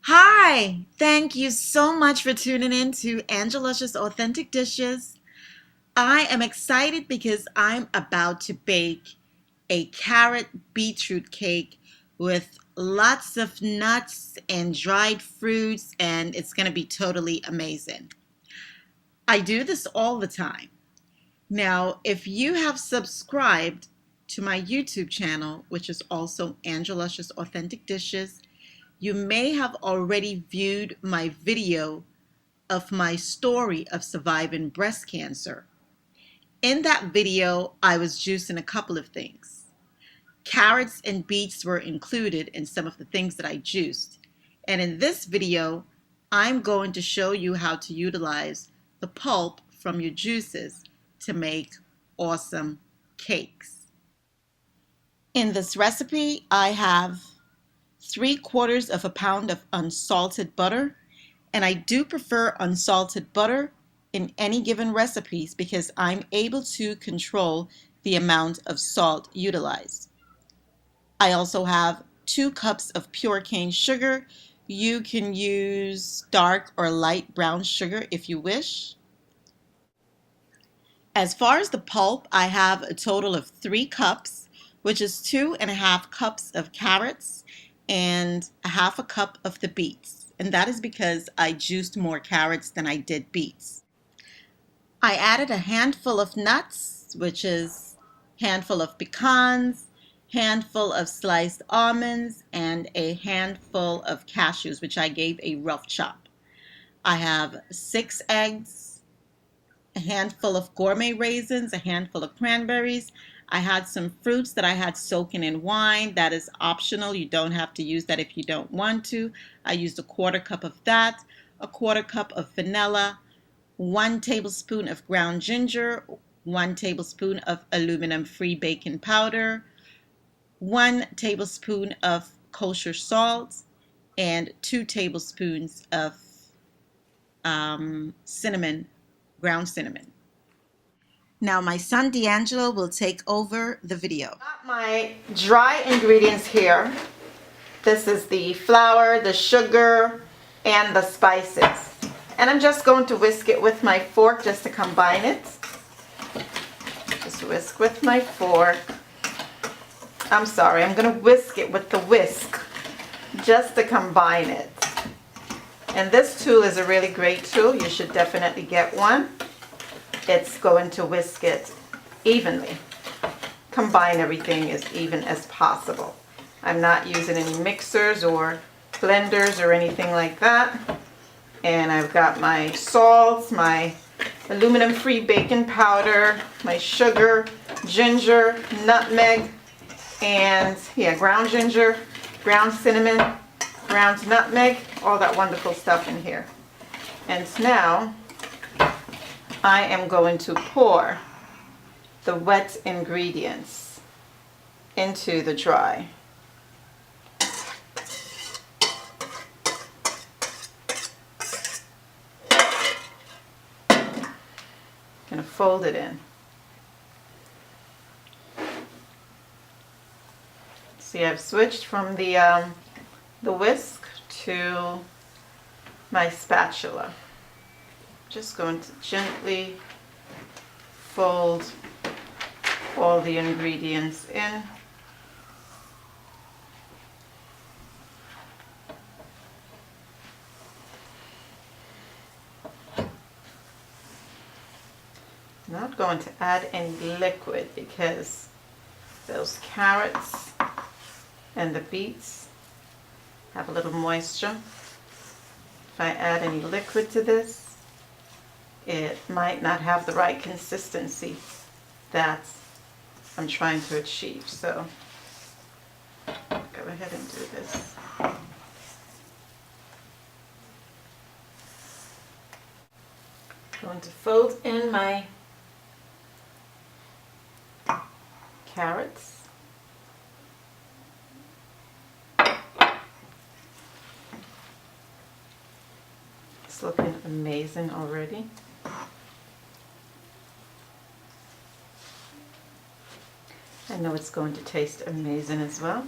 Hi! Thank you so much for tuning in to Angeluscious Authentic Dishes. I am excited because I'm about to bake a carrot beetroot cake with lots of nuts and dried fruits, and it's going to be totally amazing. I do this all the time. Now, if you have subscribed to my YouTube channel, which is also Angeluscious Authentic Dishes, you may have already viewed my video of my story of surviving breast cancer. In that video, I was juicing a couple of things. Carrots and beets were included in some of the things that I juiced. And in this video, I'm going to show you how to utilize the pulp from your juices to make awesome cakes. In this recipe, I have 3/4 of a pound of unsalted butter, and I do prefer unsalted butter in any given recipes because I'm able to control the amount of salt utilized. I also have 2 cups of pure cane sugar. You can use dark or light brown sugar if you wish. As far as the pulp, I have a total of 3 cups, which is 2.5 cups of carrots and a half a cup of the beets. And that is because I juiced more carrots than I did beets. I added a handful of nuts, which is a handful of pecans, handful of sliced almonds, and a handful of cashews, which I gave a rough chop. I have 6 eggs, a handful of gourmet raisins, a handful of cranberries. I had some fruits that I had soaking in wine. That is optional. You don't have to use that if you don't want to. I used a 1/4 cup of that, a 1/4 cup of vanilla, 1 tablespoon of ground ginger, 1 tablespoon of aluminum-free baking powder, 1 tablespoon of kosher salt, and 2 tablespoons of cinnamon, ground cinnamon. Now my son D'Angelo will take over the video. Got my dry ingredients here. This is the flour, the sugar, and the spices. And I'm just going to whisk it with my fork just to combine it. Just whisk with my fork. I'm sorry, I'm going to whisk it with the whisk just to combine it. And this tool is a really great tool. You should definitely get one. It's going to whisk it evenly. Combine everything as even as possible. I'm not using any mixers or blenders or anything like that. And I've got my salts, my aluminum-free baking powder, my sugar, ginger, nutmeg, and ground ginger, ground cinnamon, ground nutmeg, all that wonderful stuff in here. And now I am going to pour the wet ingredients into the dry. I'm going to fold it in. See, I've switched from the whisk to my spatula. Just going to gently fold all the ingredients in. Not going to add any liquid because those carrots and the beets have a little moisture. If I add any liquid to this, it might not have the right consistency that I'm trying to achieve. So go ahead and do this. Going to fold in my carrots. It's looking amazing already. I know it's going to taste amazing as well.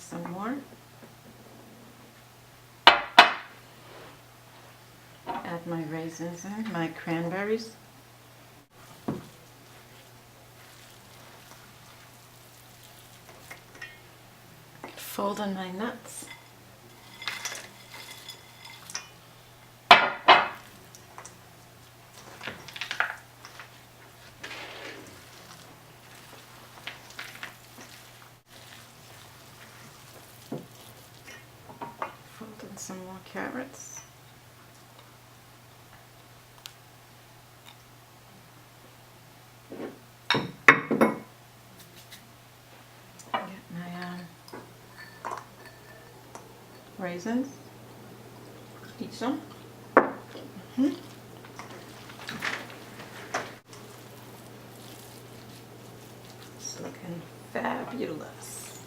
some more. Add my raisins in, my cranberries. Fold in my nuts. Fold in some more carrots. Get my raisins. Eat some. It's looking fabulous.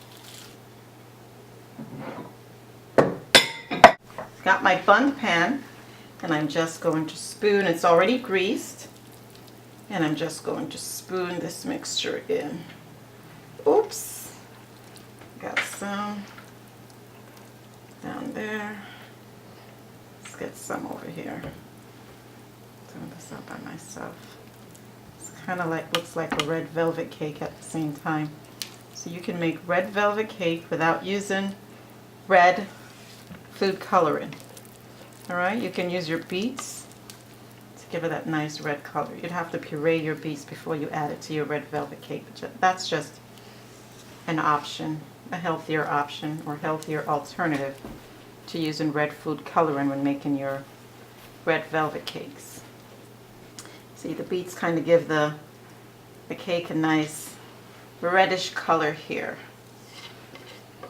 Got my bun pan, and I'm just going to spoon. It's already greased, and I'm just going to spoon this mixture in. Oops, got some down there. Let's get some over here. Doing this all by myself. It's kind of like, looks like a red velvet cake at the same time. So you can make red velvet cake without using red food coloring. Alright, you can use your beets to give it that nice red color. You'd have to puree your beets before you add it to your red velvet cake. But that's just an option, a healthier option or healthier alternative to using red food coloring when making your red velvet cakes. See, the beets kind of give the cake a nice reddish color here.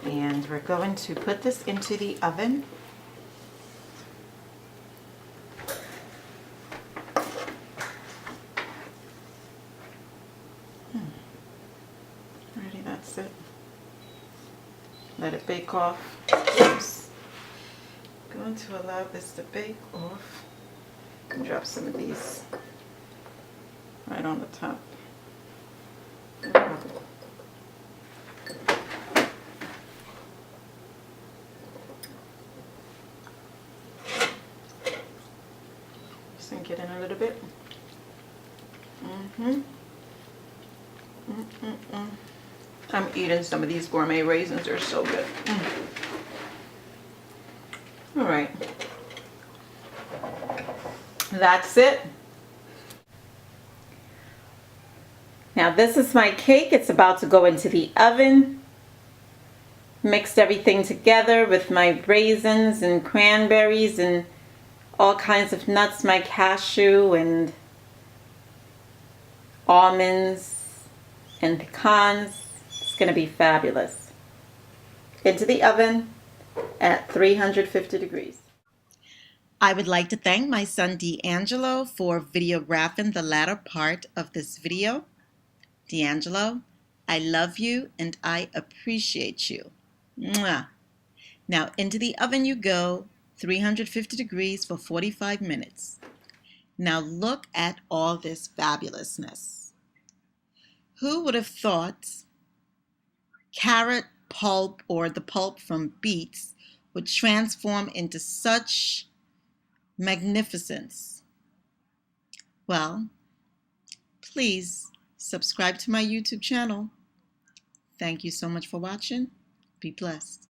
And we're going to put this into the oven. Alrighty, that's it. Let it bake off. Oops. Going to allow this to bake off. Drop some of these right on the top. Sink it in a little bit. I'm eating some of these gourmet raisins. They're so good. All right. That's it. Now this is my cake. It's about to go into the oven. Mixed everything together with my raisins and cranberries and all kinds of nuts, my cashew and almonds and pecans. It's going to be fabulous. Into the oven at 350 degrees. I would like to thank my son D'Angelo for videographing the latter part of this video. D'Angelo, I love you and I appreciate you. Mwah. Now into the oven you go, 350 degrees for 45 minutes. Now look at all this fabulousness. Who would have thought carrot pulp or the pulp from beets would transform into such magnificence? Well, please subscribe to my YouTube channel. Thank you so much for watching. Be blessed.